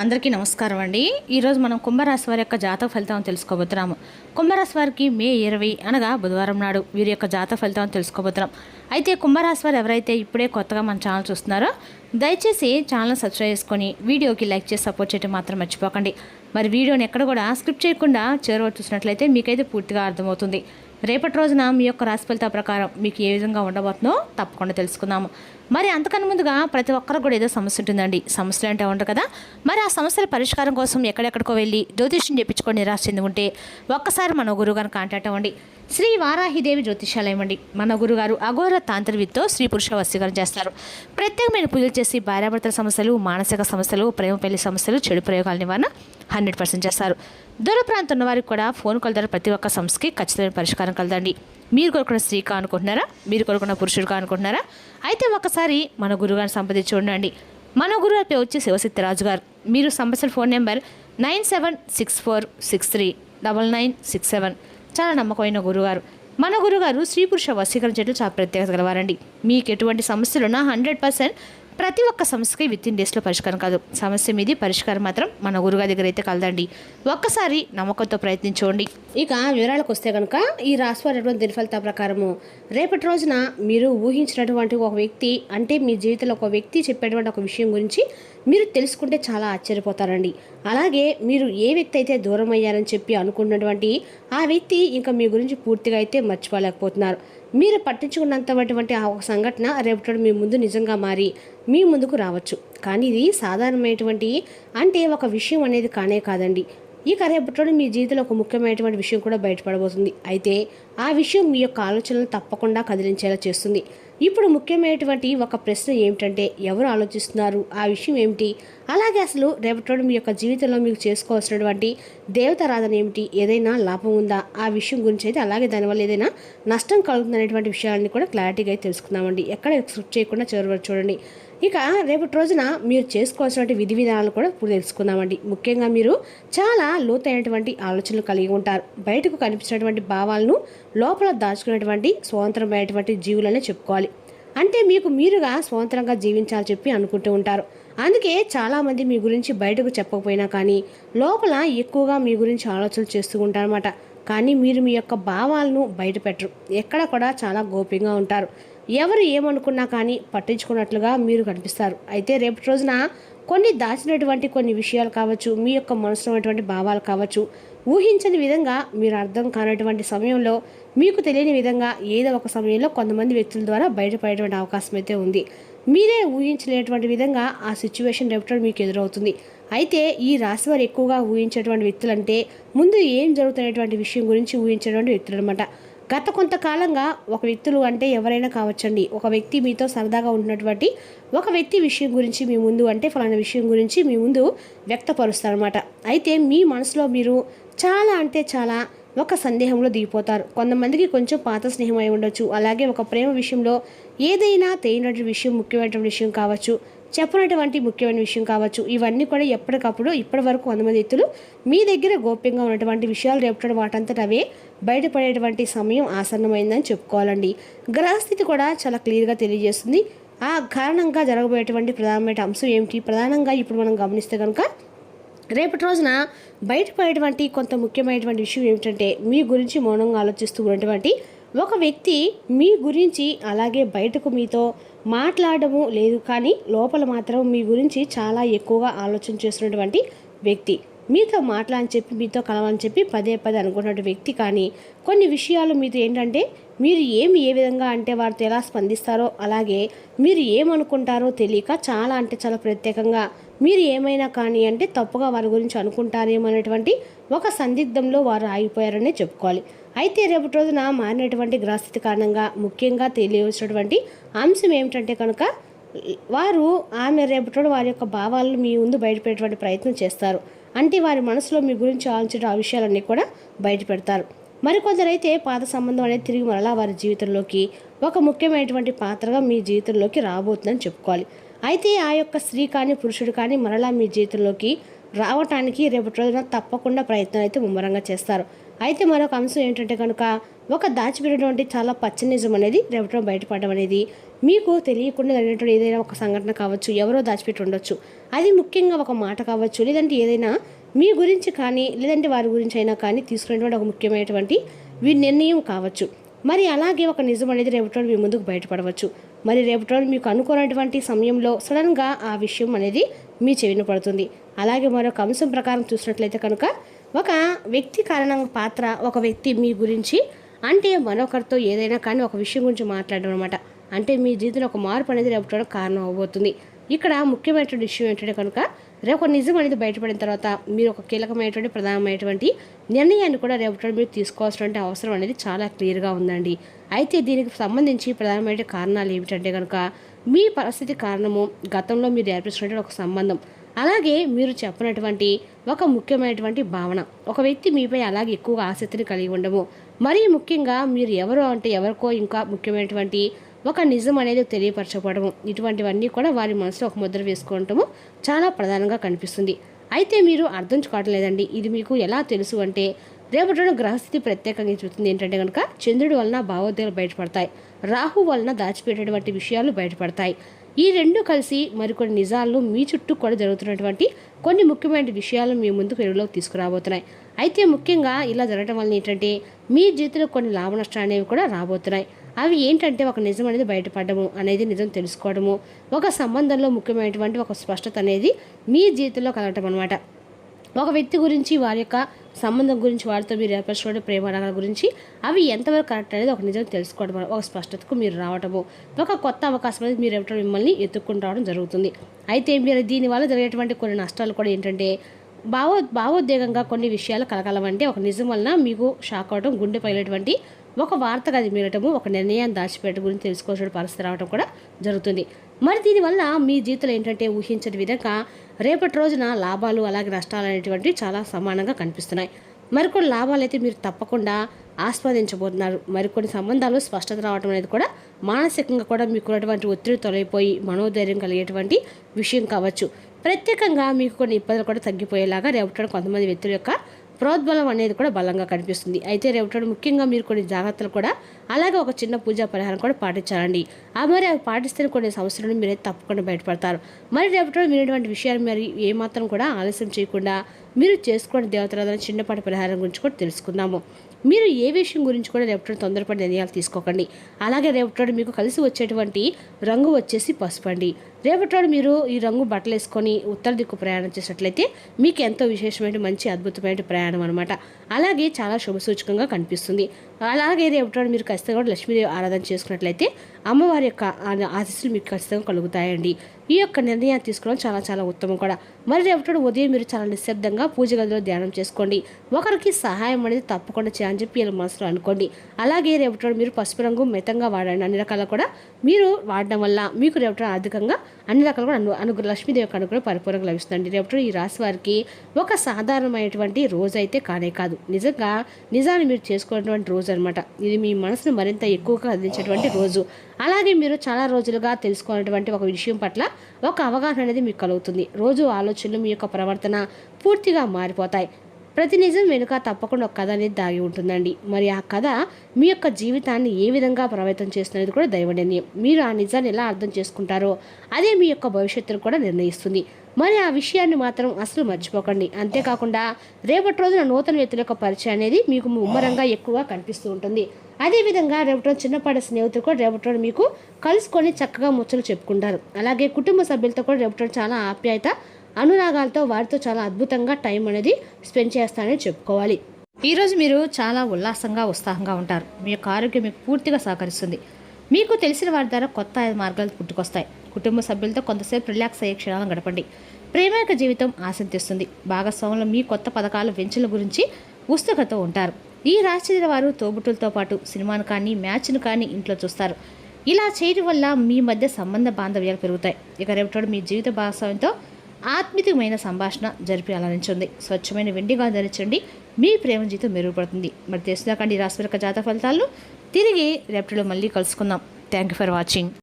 అందరికీ నమస్కారం అండి. ఈరోజు మనం కుంభరాశి వారి యొక్క జాతక ఫలితం తెలుసుకోబోతున్నాము. కుంభరాశి వారికి మే 20 అనగా బుధవారం నాడు వీరి యొక్క జాతక ఫలితం తెలుసుకోబోతున్నాం. అయితే కుంభరాశి వారు ఎవరైతే ఇప్పుడే కొత్తగా మన ఛానల్ చూస్తున్నారో దయచేసి ఛానల్ సబ్స్క్రైబ్ చేసుకొని వీడియోకి లైక్ చేసి సపోర్ట్ చేయడం మాత్రం మర్చిపోకండి. మరి వీడియోని ఎక్కడ కూడా స్కిప్ చేయకుండా చివరి చూసినట్లయితే మీకైతే పూర్తిగా అర్థమవుతుంది. రేపటి రోజున మీ యొక్క రాశి ఫలితాల ప్రకారం మీకు ఏ విధంగా ఉండబోతుందో తప్పకుండా తెలుసుకుందాము. మరి అంతకన్నా ముందుగా ప్రతి ఒక్కరికి కూడా ఏదో సమస్య ఉంటుందండి. సమస్యలు అంటే ఉండరు కదా. మరి ఆ సమస్యల పరిష్కారం కోసం ఎక్కడెక్కడికో వెళ్ళి జ్యోతిష్యం చెప్పించుకొని నిరాశ చెంది ఉంటే ఒక్కసారి మన గురువుగారిని కాంటాక్ట్ అవ్వండి. శ్రీ వారాహిదేవి జ్యోతిష్యాలయం అండి. మన గురుగారు అఘోర తాంత్రివిత్తో స్త్రీ పురుష వశీకరణ చేస్తారు. ప్రత్యేకమైన పూజలు చేసి భార్యాభర్తల సమస్యలు, మానసిక సమస్యలు, ప్రేమ పెళ్లి సమస్యలు, చెడు ప్రయోగాల నివారణ 100% చేస్తారు. దూర ప్రాంతం ఉన్న వారికి కూడా ఫోన్ కాల్ ద్వారా ప్రతి ఒక్క సమస్యకి ఖచ్చితమైన పరిష్కారం కలదండి. మీరు కోరుకున్న స్త్రీగా అనుకుంటున్నారా? మీరు కోరుకున్న పురుషుడిగా అనుకుంటున్నారా? అయితే ఒకసారి మన గురుగారిని సంప్రదించి ఉండండి. మన గురుగారి పేరు వచ్చి శివశక్తిరాజు గారు. మీరు సంప్రదించిన ఫోన్ నెంబర్ 9764639967. చాలా నమ్మకమైన గురుగారు. మన గురుగారు స్త్రీ పురుష వశీకరణ చెట్లు చాలా ప్రత్యేకత గలవారండి. మీకు ఎటువంటి సమస్యలున్నా 100% ప్రతి ఒక్క సమస్యకి విత్-ఇన్ డేస్లో పరిష్కారం కాదు. సమస్య మీది పరిష్కారం మాత్రం మన గురుగారి దగ్గర అయితే కలదండి. ఒక్కసారి నమ్మకంతో ప్రయత్నించండి. ఇక వివరాలకు వస్తే కనుక ఈ రాశి వారి దిన ఫలితాల ప్రకారము రేపటి రోజున మీరు ఊహించినటువంటి ఒక వ్యక్తి, అంటే మీ జీవితంలో ఒక వ్యక్తి చెప్పేటువంటి ఒక విషయం గురించి మీరు తెలుసుకుంటే చాలా ఆశ్చర్యపోతారండి. అలాగే మీరు ఏ వ్యక్తి అయితే దూరం అయ్యారని చెప్పి అనుకున్నటువంటి ఆ వ్యక్తి ఇంకా మీ గురించి పూర్తిగా అయితే మర్చిపోలేకపోతున్నారు. మీరు పట్టించుకున్నంతటువంటి ఆ ఒక సంఘటన రేపటి మీ ముందు నిజంగా మారి మీ ముందుకు రావచ్చు. కానీ ఇది సాధారణమైనటువంటి అంటే ఒక విషయం అనేది కానే కాదండి. ఇక రేపటి మీ జీవితంలో ఒక ముఖ్యమైనటువంటి విషయం కూడా బయటపడబోతుంది. అయితే ఆ విషయం మీ యొక్క ఆలోచనలు తప్పకుండా కదిలించేలా చేస్తుంది. ఇప్పుడు ముఖ్యమైనటువంటి ఒక ప్రశ్న ఏమిటంటే, ఎవరు ఆలోచిస్తున్నారు, ఆ విషయం ఏమిటి, అలాగే అసలు రేపటి మీ యొక్క జీవితంలో మీకు చేసుకోవాల్సినటువంటి దేవతారాధన ఏమిటి, ఏదైనా లాభం ఉందా, ఆ విషయం గురించి అయితే అలాగే దానివల్ల ఏదైనా నష్టం కలుగుతుందనేటువంటి విషయాన్ని కూడా క్లారిటీగా అయితే తెలుసుకుందామండి. ఎక్కడ స్కిప్ చేయకుండా చివరి వరకు చూడండి. ఇక రేపటి రోజున మీరు చేసుకోవాల్సినటువంటి విధి విధానాలు కూడా ఇప్పుడు తెలుసుకుందామండి. ముఖ్యంగా మీరు చాలా లోతైనటువంటి ఆలోచనలు కలిగి ఉంటారు. బయటకు కనిపించినటువంటి భావాలను లోపల దాచుకునేటువంటి స్వతంత్రమైనటువంటి జీవులనే చెప్పుకోవాలి. అంటే మీకు మీరుగా స్వతంత్రంగా జీవించాలని చెప్పి అనుకుంటూ ఉంటారు. అందుకే చాలామంది మీ గురించి బయటకు చెప్పకపోయినా కానీ లోపల ఎక్కువగా మీ గురించి ఆలోచనలు చేస్తూ ఉంటారన్నమాట. కానీ మీరు మీ యొక్క భావాలను బయట పెట్టరు. ఎక్కడ కూడా చాలా గోప్యంగా ఉంటారు. ఎవరు ఏమనుకున్నా కానీ పట్టించుకున్నట్లుగా మీరు కనిపిస్తారు. అయితే రేపటి రోజున కొన్ని దాచినటువంటి కొన్ని విషయాలు కావచ్చు, మీ యొక్క మనసులో ఉన్నటువంటి భావాలు కావచ్చు, ఊహించని విధంగా మీరు అర్థం కానటువంటి సమయంలో, మీకు తెలియని విధంగా ఏదో ఒక సమయంలో కొంతమంది వ్యక్తుల ద్వారా బయటపడేటువంటి అవకాశం అయితే ఉంది. మీరే ఊహించలేనటువంటి విధంగా ఆ సిచ్యువేషన్ రేపటి మీకు ఎదురవుతుంది. అయితే ఈ రాశి వారు ఎక్కువగా ఊహించేటువంటి వ్యక్తులు అంటే ముందు ఏం జరుగుతున్నటువంటి విషయం గురించి ఊహించేటువంటి వ్యక్తులు అనమాట. గత కొంతకాలంగా ఒక వ్యక్తులు అంటే ఎవరైనా కావచ్చండి. ఒక వ్యక్తి మీతో సరదాగా ఉన్నటువంటి ఒక వ్యక్తి విషయం గురించి మీ ముందు, అంటే ఫలానా విషయం గురించి మీ ముందు వ్యక్తపరుస్తారనమాట. అయితే మీ మనసులో మీరు చాలా అంటే చాలా ఒక సందేహంలో దిగిపోతారు. కొంతమందికి కొంచెం పాత స్నేహం అయి ఉండొచ్చు. అలాగే ఒక ప్రేమ విషయంలో ఏదైనా తెలియనటువంటి విషయం, ముఖ్యమైనటువంటి విషయం కావచ్చు, చెప్పినటువంటి ముఖ్యమైన విషయం కావచ్చు, ఇవన్నీ కూడా ఎప్పటికప్పుడు ఇప్పటి వరకు 100 మంది వ్యక్తులు మీ దగ్గర గోప్యంగా ఉన్నటువంటి విషయాలు రేపటి వాటంతట అవే బయటపడేటువంటి సమయం ఆసన్నమైందని చెప్పుకోవాలండి. గ్రహస్థితి కూడా చాలా క్లియర్గా తెలియజేస్తుంది. ఆ కారణంగా జరగబోయేటువంటి ప్రధానమైన అంశం ఏమిటి, ప్రధానంగా ఇప్పుడు మనం గమనిస్తే కనుక రేపటి రోజున బయటపడేటువంటి కొంత ముఖ్యమైనటువంటి విషయం ఏమిటంటే, మీ గురించి మౌనంగా ఆలోచిస్తూ ఉన్నటువంటి ఒక వ్యక్తి మీ గురించి అలాగే బయటకు మీతో మాట్లాడము లేదు, కానీ లోపల మాత్రం మీ గురించి చాలా ఎక్కువగా ఆలోచన చేస్తున్నటువంటి వ్యక్తి, మీతో మాట్లాడని చెప్పి, మీతో కలవాలని చెప్పి పదే పదే అనుకున్నటువంటి వ్యక్తి. కానీ కొన్ని విషయాలు మీతో ఏంటంటే, మీరు ఏ విధంగా అంటే వారితో ఎలా స్పందిస్తారో, అలాగే మీరు ఏమనుకుంటారో తెలియక చాలా అంటే చాలా ప్రత్యేకంగా మీరు ఏమైనా కానీ అంటే తప్పుగా వారి గురించి అనుకుంటారేమో అనేటువంటి ఒక సందిగ్ధంలో వారు ఆగిపోయారనే చెప్పుకోవాలి. అయితే రేపటి రోజున మారినటువంటి గ్రహస్థితి కారణంగా ముఖ్యంగా తెలియవలసినటువంటి అంశం ఏమిటంటే కనుక, ఆమె రేపటి వారి యొక్క భావాలను మీ ముందు బయటపెట్టేటువంటి ప్రయత్నం చేస్తారు. అంటే వారి మనసులో మీ గురించి ఆలోచించే ఆ విషయాలన్నీ కూడా బయట పెడతారు. మరికొందరైతే పాత సంబంధం అనేది తిరిగి మరలా వారి జీవితంలోకి ఒక ముఖ్యమైనటువంటి పాత్రగా మీ జీవితంలోకి రాబోతుందని చెప్పుకోవాలి. అయితే ఆ యొక్క స్త్రీ కానీ పురుషుడు కానీ మరలా మీ జీవితంలోకి రావటానికి రేపటి రోజున తప్పకుండా ప్రయత్నం అయితే ముమ్మరంగా చేస్తారు. అయితే మరొక అంశం ఏంటంటే కనుక, ఒక దాచిపెట్టినటువంటి చాలా పచ్చని నిజం అనేది రేపటి బయటపడడం అనేది మీకు తెలియకుండా జరిగినటువంటి ఏదైనా ఒక సంఘటన కావచ్చు, ఎవరో దాచిపెట్టి ఉండొచ్చు. అది ముఖ్యంగా ఒక మాట కావచ్చు, లేదంటే ఏదైనా మీ గురించి కానీ లేదంటే వారి గురించి అయినా కానీ తీసుకునేటువంటి ఒక ముఖ్యమైనటువంటి నిర్ణయం కావచ్చు. మరి అలాగే ఒక నిజం అనేది రేపటి రోజు మీ ముందుకు బయటపడవచ్చు. మరి రేపటి రోజు మీకు అనుకున్నటువంటి సమయంలో సడన్గా ఆ విషయం అనేది మీ చెవిన పడుతుంది. అలాగే మరొక అంశం ప్రకారం చూసినట్లయితే కనుక ఒక వ్యక్తి కారణంగా పాత్ర, ఒక వ్యక్తి మీ గురించి అంటే మరొకరితో ఏదైనా కానీ ఒక విషయం గురించి మాట్లాడడం అనమాట. అంటే మీ జీవితంలో ఒక మార్పు అనేది రేపటి కారణం అవబోతుంది. ఇక్కడ ముఖ్యమైనటువంటి విషయం ఏంటంటే కనుక రేపు నిజం అనేది బయటపడిన తర్వాత మీరు ఒక కీలకమైనటువంటి ప్రధానమైనటువంటి నిర్ణయాన్ని కూడా రేపటి మీరు తీసుకోవాల్సినటువంటి అవసరం అనేది చాలా క్లియర్గా ఉందండి. అయితే దీనికి సంబంధించి ప్రధానమైన కారణాలు ఏమిటంటే కనుక మీ పరిస్థితి కారణము, గతంలో మీరు ఏర్పరిచినటువంటి ఒక సంబంధం, అలాగే మీరు చెప్పినటువంటి ఒక ముఖ్యమైనటువంటి భావన, ఒక వ్యక్తి మీపై అలాగే ఎక్కువగా ఆసక్తిని కలిగి ఉండము, మరీ ముఖ్యంగా మీరు ఎవరో అంటే ఎవరికో ఇంకా ముఖ్యమైనటువంటి ఒక నిజం అనేది తెలియపరచబడము, ఇటువంటివన్నీ కూడా వారి మనసులో ఒక ముద్ర వేసుకోవటము చాలా ప్రధానంగా కనిపిస్తుంది. అయితే మీరు అర్థం కావట్లేదండి. ఇది మీకు ఎలా తెలుసు అంటే రేపటి గ్రహస్థితి ప్రత్యేకంగా చూస్తుంది ఏంటంటే కనుక చంద్రుడి వలన భావోద్వేగాలు బయటపడతాయి, రాహు వలన దాచిపెట్టేటువంటి విషయాలు బయటపడతాయి. ఈ రెండు కలిసి మరికొన్ని నిజాలను మీ చుట్టూ కూడా జరుగుతున్నటువంటి కొన్ని ముఖ్యమైన విషయాలు మీ ముందుకు వెలుగులోకి తీసుకురాబోతున్నాయి. అయితే ముఖ్యంగా ఇలా జరగడం వల్ల ఏంటంటే మీ జీవితంలో కొన్ని లాభ నష్టాలు అనేవి కూడా రాబోతున్నాయి. అవి ఏంటంటే ఒక నిజం అనేది బయటపడము అనేది నిజం తెలుసుకోవడము, ఒక సంబంధంలో ముఖ్యమైనటువంటి ఒక స్పష్టత అనేది మీ జీవితంలో కలగటం అనమాట. ఒక వ్యక్తి గురించి, వారి యొక్క సంబంధం గురించి, వారితో మీరు ఏర్పరచుకోవడం ప్రేమ గురించి అవి ఎంతవరకు కరెక్ట్ అనేది ఒక నిజం తెలుసుకోవడం, ఒక స్పష్టతకు మీరు రావడము, ఒక కొత్త అవకాశం అనేది మీరు ఎప్పుడు మిమ్మల్ని ఎత్తుక్కుంటూ రావడం జరుగుతుంది. అయితే మీరు దీనివల్ల జరిగేటువంటి కొన్ని నష్టాలు కూడా ఏంటంటే భావోద్వేగంగా కొన్ని విషయాలు కలగలమంటే ఒక నిజం వలన మీకు షాక్ అవడం, గుండె పగిలేటువంటి ఒక వార్తగా అది మీరటము, ఒక నిర్ణయాన్ని దాచిపెట్టడం గురించి తెలుసుకోవాల్సిన పరిస్థితి రావడం కూడా జరుగుతుంది. మరి దీనివల్ల మీ జీవితంలో ఏంటంటే ఊహించని విధంగా రేపటి రోజున లాభాలు అలాగే నష్టాలు అనేటువంటివి చాలా సమానంగా కనిపిస్తున్నాయి. మరికొన్ని లాభాలు అయితే మీరు తప్పకుండా ఆస్వాదించబోతున్నారు. మరికొన్ని సంబంధాలు స్పష్టత రావడం అనేది కూడా మానసికంగా కూడా మీకున్నటువంటి ఒత్తిడి తొలగిపోయి మనోధైర్యం కలిగేటువంటి విషయం కావచ్చు. ప్రత్యేకంగా మీకు కొన్ని ఇబ్బందులు కూడా తగ్గిపోయేలాగా రేపటి కొంతమంది వ్యక్తుల యొక్క ప్రోద్బలం అనేది కూడా బలంగా కనిపిస్తుంది. అయితే రేపటి ముఖ్యంగా మీరు కొన్ని జాగ్రత్తలు కూడా అలాగే ఒక చిన్న పూజా పరిహారం కూడా పాటించాలండి. మరి అవి పాటిస్తే కొన్ని సమస్యలను మీరైతే తప్పకుండా బయటపడతారు. మరి రేపటి మీరేటువంటి విషయాలు మరి ఏమాత్రం కూడా ఆలస్యం చేయకుండా మీరు చేసుకునే దేవతల చిన్నపాటి పరిహారం గురించి కూడా తెలుసుకుందాము. మీరు ఏ విషయం గురించి కూడా రేపటి తొందరపడి నిర్ణయాలు తీసుకోకండి. అలాగే రేపటి మీకు కలిసి వచ్చేటువంటి రంగు వచ్చేసి పసుపు అండి. రేపటి మీరు ఈ రంగు బట్టలు వేసుకొని ఉత్తర దిక్కు ప్రయాణం చేసినట్లయితే మీకు ఎంతో విశేషమైన మంచి అద్భుతమైన ప్రయాణం అనమాట. అలాగే చాలా శుభసూచకంగా కనిపిస్తుంది. అలాగే రేపటి మీరు ఖచ్చితంగా కూడా లక్ష్మీదేవి ఆరాధన చేసుకున్నట్లయితే అమ్మవారి యొక్క ఆశీస్సులు మీకు ఖచ్చితంగా కలుగుతాయండి. ఈ యొక్క నిర్ణయాన్ని తీసుకోవడం చాలా చాలా ఉత్తమం కూడా. మరి రేపటి ఉదయం మీరు చాలా నిశ్శబ్దంగా పూజ గదిలో ధ్యానం చేసుకోండి. ఒకరికి సహాయం అనేది తప్పకుండా చేయాలని చెప్పి ఇలా మనసులో అనుకోండి. అలాగే రేపటి మీరు పసుపు రంగు మితంగా వాడండి. అన్ని రకాల కూడా మీరు వాడడం వల్ల మీకు రేపటి ఆర్థికంగా అన్ని రకాలు కూడా లక్ష్మీదేవి యొక్క అనుగ్రహం పరిపూర్ణంగా లభిస్తుంది. రేపటి ఈ రాశి వారికి ఒక సాధారణమైనటువంటి రోజు అయితే కానే కాదు, నిజాన్ని మీరు చేసుకునేటువంటి రోజు అనమాట. ఇది మీ మనసును మరింత ఎక్కువగా అందించేటువంటి రోజు. అలాగే మీరు చాలా రోజులుగా తెలుసుకున్నటువంటి ఒక విషయం పట్ల ఒక అవగాహన అనేది మీకు కలుగుతుంది. రోజు ఆలోచనలు, మీ యొక్క ప్రవర్తన పూర్తిగా మారిపోతాయి. ప్రతి నిజం వెనుక తప్పకుండా ఒక కథ అనేది దాగి ఉంటుందండి. మరి ఆ కథ మీ యొక్క జీవితాన్ని ఏ విధంగా ప్రభావితం చేస్తున్నది కూడా దైవ నిర్ణయం. మీరు ఆ నిజాన్ని ఎలా అర్థం చేసుకుంటారో అదే మీ యొక్క భవిష్యత్తును కూడా నిర్ణయిస్తుంది. మరి ఆ విషయాన్ని మాత్రం అసలు మర్చిపోకండి. అంతేకాకుండా రేపటి రోజున నూతన వ్యక్తుల యొక్క పరిచయం అనేది మీకు ముమ్మరంగా ఎక్కువగా కనిపిస్తూ ఉంటుంది. అదేవిధంగా రేపటి చిన్నపాటి స్నేహితులు కూడా రేపటి మీకు కలుసుకొని చక్కగా ముచ్చలు చెప్పుకుంటారు. అలాగే కుటుంబ సభ్యులతో కూడా రేపటి చాలా ఆప్యాయత, అనురాగాలతో వారితో చాలా అద్భుతంగా టైం అనేది స్పెండ్ చేస్తానని చెప్పుకోవాలి. ఈరోజు మీరు చాలా ఉల్లాసంగా, ఉత్సాహంగా ఉంటారు. మీ యొక్క ఆరోగ్యం మీకు పూర్తిగా సహకరిస్తుంది. మీకు తెలిసిన వారి ద్వారా కొత్త మార్గాలు పుట్టుకొస్తాయి. కుటుంబ సభ్యులతో కొంతసేపు రిలాక్స్ అయ్యే క్షణాలను గడపండి. ప్రేమైక జీవితం ఆశింతిస్తుంది. భాగస్వాములు మీ కొత్త పథకాలు, వెంచుల గురించి ఉత్సుకతో ఉంటారు. ఈ రాశి వారు తోబుట్టులతో పాటు సినిమాను కానీ మ్యాచ్ను కానీ ఇంట్లో చూస్తారు. ఇలా చేయడం వల్ల మీ మధ్య సంబంధ బాంధవ్యాలు పెరుగుతాయి. ఇక రేపటి మీ జీవిత భాగస్వామితో ఆత్మీయమైన సంభాషణ జరిపి అలరించండి. స్వచ్ఛమైన వెండిగా ధరించండి. మీ ప్రేమ జీవితం మెరుగుపడుతుంది. మరి తెలిసినాకండి రాశి యొక్క జాతక ఫలితాలను తిరిగి రేపటిలో మళ్ళీ కలుసుకుందాం. Thank you for watching.